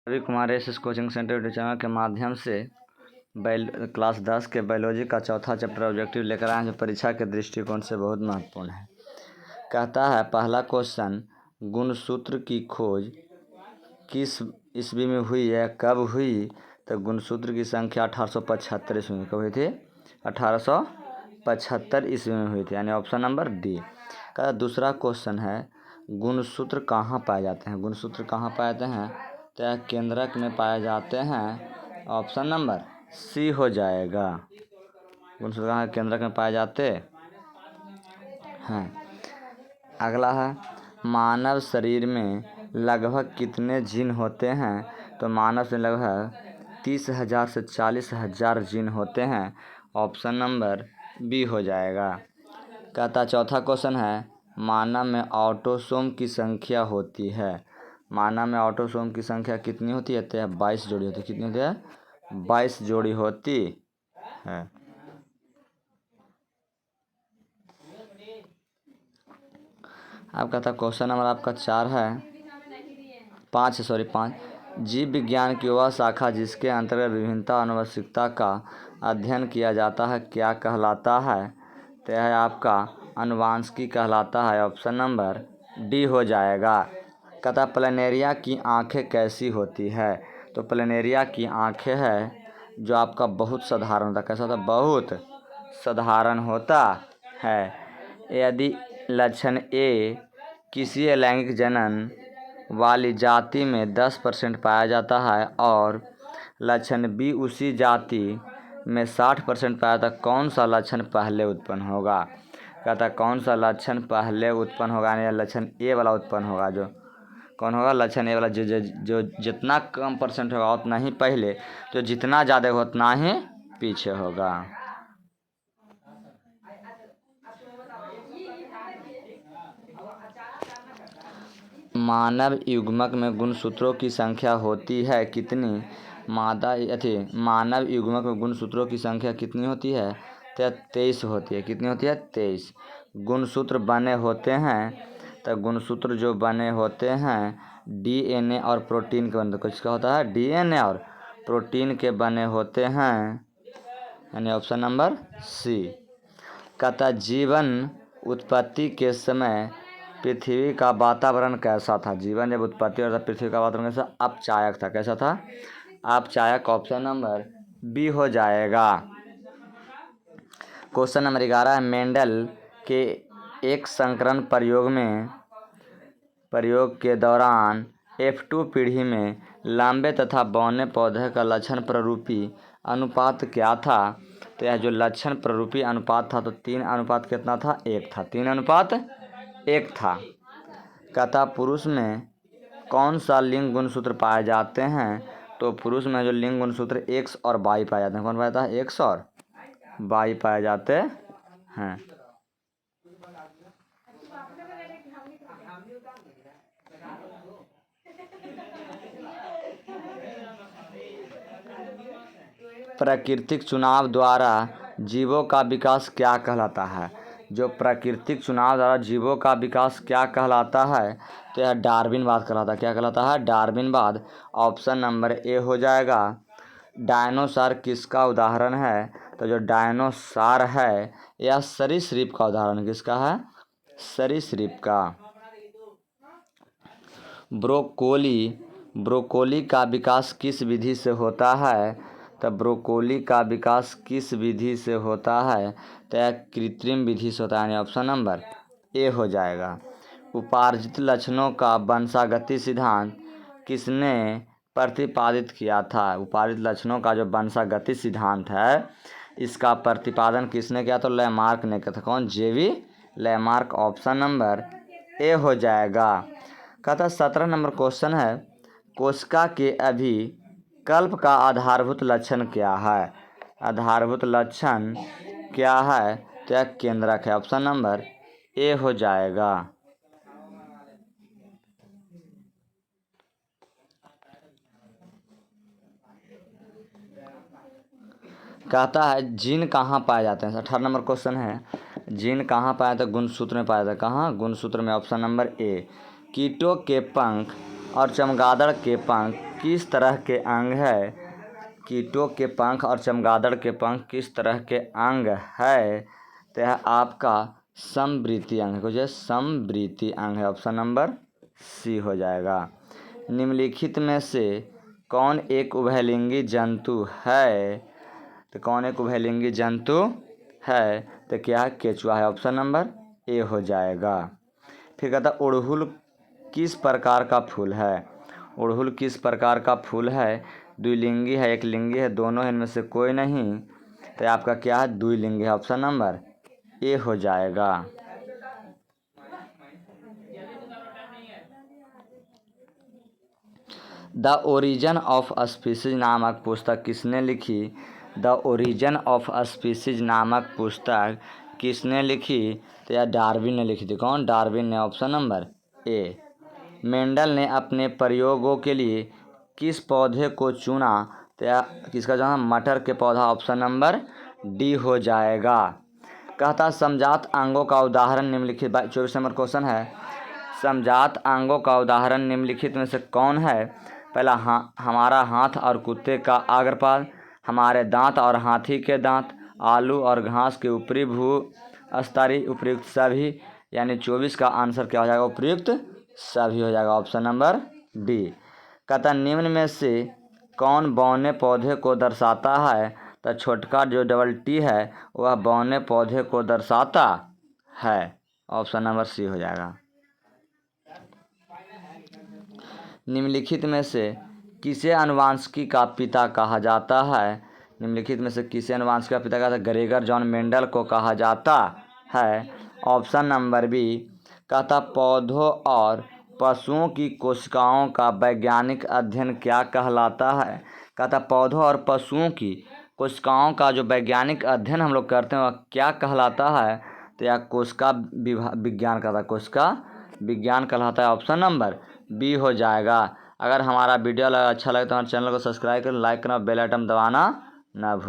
Ravi Kumar S coaching centre YouTube channel के माध्यम से क्लास 10 के बायोलॉजी का चौथा चैप्टर ऑब्जेक्टिव लेकर आए हैं, जो परीक्षा के दृष्टिकोण से बहुत महत्वपूर्ण है। कहता है पहला क्वेश्चन, गुणसूत्र की खोज किस ईस्वी में हुई है, कब हुई? तो गुणसूत्र की संख्या 1875 ईस्वी में कब हुई थी? 1875 ईस्वी में हुई थी, यानी ऑप्शन नंबर डी। कहता दूसरा क्वेश्चन है, गुणसूत्र कहाँ पाए जाते हैं? गुणसूत्र कहाँ पाए जाते हैं? तो केंद्रक में पाए जाते हैं, ऑप्शन नंबर सी हो जाएगा। गुणसूत्र कहाँ केंद्रक में पाए जाते हैं। अगला है, मानव शरीर में लगभग कितने जीन होते हैं? तो मानव से लगभग 30,000 से 40,000 जीन होते हैं, ऑप्शन नंबर बी हो जाएगा। कहता चौथा क्वेश्चन है, मानव में ऑटोसोम की संख्या होती है। मानव में ऑटोसोम की संख्या कितनी होती है? तो 22 जोड़ी होती है। कितनी होती है? 22 जोड़ी होती है। अब कहता क्वेश्चन नंबर आपका 5 जीव विज्ञान की वह शाखा जिसके अंतर्गत विभिन्नता और आनुवंशिकता का अध्ययन किया जाता है क्या कहलाता है? तो यह आपका अनुवांशिकी कहलाता है, ऑप्शन नंबर डी हो जाएगा। कहता प्लेनेरिया की आंखें कैसी होती है? तो प्लेनेरिया की आंखें है जो आपका बहुत साधारण होता है। कैसा होता है? बहुत साधारण होता है। यदि लक्षण ए किसी अलैंगिक जनन वाली जाति में 10% पाया जाता है और लक्षण बी उसी जाति में 60% पाया जाता है, कौन सा लक्षण पहले उत्पन्न होगा? कहता कौन सा लक्षण पहले उत्पन्न होगा? यानी लक्षण ए वाला उत्पन्न होगा। जो कौन होगा? लक्षण ए वाला। जो जितना कम परसेंट होगा उतना ही पहले, जो जितना ज़्यादा होगा उतना ही पीछे होगा। मानव युग्मक में गुणसूत्रों की संख्या होती है कितनी? मानव युग्मक में गुणसूत्रों की संख्या कितनी होती है? तो 23 होती है। कितनी होती है? 23 गुणसूत्र बने होते हैं। तो गुणसूत्र जो बने होते हैं डीएनए और प्रोटीन के बनते। किसका होता है? डीएनए और प्रोटीन के बने होते हैं, यानी ऑप्शन नंबर सी। कहता जीवन उत्पत्ति के समय पृथ्वी का वातावरण कैसा था? जीवन जब उत्पत्ति होता पृथ्वी का वातावरण कैसा? अपचायक था। कैसा था? अपचायक, ऑप्शन नंबर बी हो जाएगा। क्वेश्चन नंबर 11 है, मेंडल के एक संकरण प्रयोग के दौरान F2 पीढ़ी में लंबे तथा बौने पौधे का लक्षण प्ररूपी अनुपात क्या था? तो यह जो लक्षण प्ररूपी अनुपात था तो 3 अनुपात कितना था? 1 था। 3 अनुपात 1 था। कहता पुरुष में कौन सा लिंग गुणसूत्र पाए जाते हैं? तो पुरुष में जो लिंग गुणसूत्र X और Y पाए जाते हैं। कौन पाया जाता है? X और Y पाए जाते हैं। प्राकृतिक चुनाव द्वारा जीवों का विकास क्या कहलाता है? जो प्राकृतिक चुनाव द्वारा जीवों का विकास क्या कहलाता है? तो यह डार्विनवाद कहलाता है। क्या कहलाता है? डार्विनवाद, ऑप्शन नंबर ए हो जाएगा। डायनोसॉर किसका उदाहरण है? तो जो डायनोसॉर है यह सरीसृप का उदाहरण। किसका है? सरीसृप का। ब्रोकोली का विकास किस विधि से होता है? तो ब्रोकोली का विकास किस विधि से होता है? तो यह कृत्रिम विधि से होता है, यानी ऑप्शन नंबर ए हो जाएगा। उपार्जित लक्षणों का वंशागति सिद्धांत किसने प्रतिपादित किया था? उपार्जित लक्षणों का जो वंशागति सिद्धांत है इसका प्रतिपादन किसने किया? तो लैमार्क ने किया था। कौन? जेवी लैमार्क, ऑप्शन नंबर ए हो जाएगा। कहता 17 नंबर क्वेश्चन है, कोशिका के अभिकल्प का आधारभूत लक्षण क्या है? आधारभूत लक्षण क्या है? तो यह केंद्रक है, ऑप्शन नंबर ए हो जाएगा। कहता है जीन कहाँ पाए जाते हैं? 18 नंबर क्वेश्चन है, जीन कहाँ पाया जाता है? गुणसूत्र में पाया जाता है। कहाँ? गुणसूत्र में, ऑप्शन नंबर ए। कीटों के पंख और चमगादड़ के पंख किस तरह के अंग है? कीटों के पंख और चमगादड़ के पंख किस तरह के अंग है? तो यह आपका समवृत्तीय अंग है, जो समवृत्तीय अंग है। ऑप्शन नंबर सी हो जाएगा। निम्नलिखित में से कौन एक उभयलिंगी जंतु है? तो कौन एक उभयलिंगी जंतु है? तो क्या है? केचुआ है। ऑप्शन नंबर ए हो जाएगा। फिर कहता अड़हुल किस प्रकार का फूल है? अड़हुल किस प्रकार का फूल है? द्विलिंगी है, एक लिंगी है, दोनों है, इनमें से कोई नहीं। तो आपका क्या है? द्विलिंगी है। ऑप्शन नंबर ए हो जाएगा। द ओरिजिन ऑफ स्पीसीज नामक पुस्तक किसने लिखी? द ओरिजिन ऑफ स्पीसीज नामक पुस्तक किसने लिखी? तो यह डार्विन ने लिखी थी। कौन? डार्विन ने। Option number A. मेंडल ने अपने प्रयोगों के लिए किस पौधे को चुना? तो यह किसका जो है? मटर के पौधा। ऑप्शन नंबर डी हो जाएगा। कहता समजात अंगों का उदाहरण निम्नलिखित 24 नंबर क्वेश्चन है। समजात अंगों का उदाहरण निम्नलिखित में से कौन है? पहला हमारा हाथ और कुत्ते का अग्रपाद, हमारे दांत और हाथी के दांत, आलू और घास के ऊपरी भूस्तरीय, उपयुक्त सभी। यानी 24 का आंसर क्या हो जाएगा? उपयुक्त सभी हो जाएगा। Option number D. कहता निम्न में से कौन बौने पौधे को दर्शाता है? तो छोटका जो डबल टी है वह बौने पौधे को दर्शाता है। ऑप्शन नंबर सी हो जाएगा। निम्नलिखित में से किसे आनुवंशिकी का पिता कहा जाता है? निम्नलिखित में से किसे आनुवंशिकी का पिता कहा जाता है? ग्रेगर जॉन मेंडल को कहा जाता है। Option number B. कहता पौधों और पशुओं की कोशिकाओं का वैज्ञानिक अध्ययन क्या कहलाता है? कहता पौधों और पशुओं की कोशिकाओं का जो वैज्ञानिक अध्ययन हम लोग करते हैं वह क्या कहलाता है? तो यह कोशिका विज्ञान कहलाता है। कोशिका विज्ञान कहलाता है। ऑप्शन नंबर बी हो जाएगा। अगर हमारा वीडियो अच्छा लगे तो हमारे चैनल को सब्सक्राइब करें, लाइक करना, बेल आइकन दबाना ना भूलें।